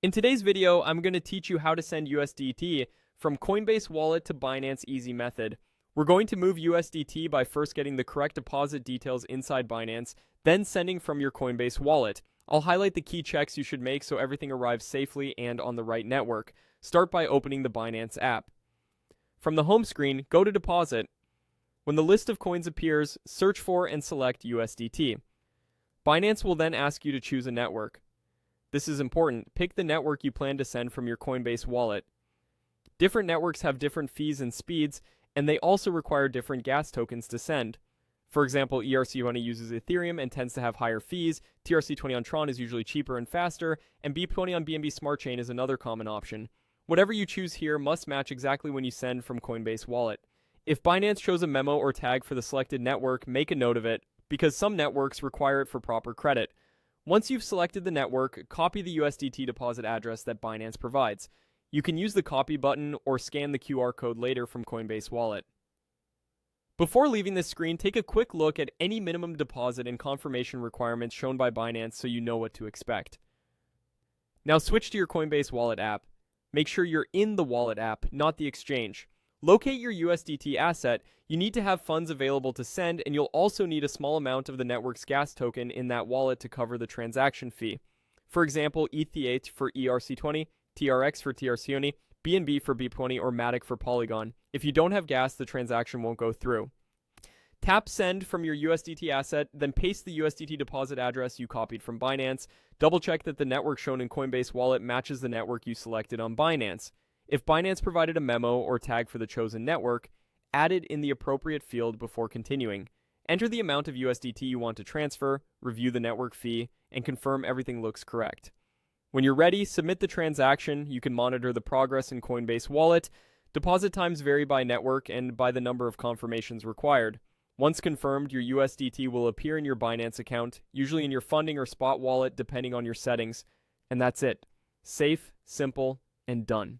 In today's video, I'm going to teach you how to send USDT from Coinbase Wallet to Binance Easy Method. We're going to move USDT by first getting the correct deposit details inside Binance, then sending from your Coinbase wallet. I'll highlight the key checks you should make so everything arrives safely and on the right network. Start by opening the Binance app. From the home screen, go to Deposit. When the list of coins appears, search for and select USDT. Binance will then ask you to choose a network. This is important. Pick the network you plan to send from your Coinbase wallet. Different networks have different fees and speeds, and they also require different gas tokens to send. For example, ERC20 uses Ethereum and tends to have higher fees, TRC20 on Tron is usually cheaper and faster, and BEP20 on BNB Smart Chain is another common option. Whatever you choose here must match exactly when you send from Coinbase Wallet. If Binance shows a memo or tag for the selected network, make a note of it, because some networks require it for proper credit. Once you've selected the network, copy the USDT deposit address that Binance provides. You can use the copy button or scan the QR code later from Coinbase Wallet. Before leaving this screen, take a quick look at any minimum deposit and confirmation requirements shown by Binance so you know what to expect. Now switch to your Coinbase Wallet app. Make sure you're in the wallet app, not the exchange. Locate your USDT asset. You need to have funds available to send, and you'll also need a small amount of the network's gas token in that wallet to cover the transaction fee. For example, ETH for ERC20, TRX for TRC20, BNB for BEP20, or Matic for Polygon. If you don't have gas, the transaction won't go through. Tap Send from your USDT asset, then paste the USDT deposit address you copied from Binance. Double check that the network shown in Coinbase Wallet matches the network you selected on Binance. If Binance provided a memo or tag for the chosen network, add it in the appropriate field before continuing. Enter the amount of USDT you want to transfer, review the network fee, and confirm everything looks correct. When you're ready, submit the transaction. You can monitor the progress in Coinbase Wallet. Deposit times vary by network and by the number of confirmations required. Once confirmed, your USDT will appear in your Binance account, usually in your funding or spot wallet depending on your settings. And that's it. Safe, simple, and done.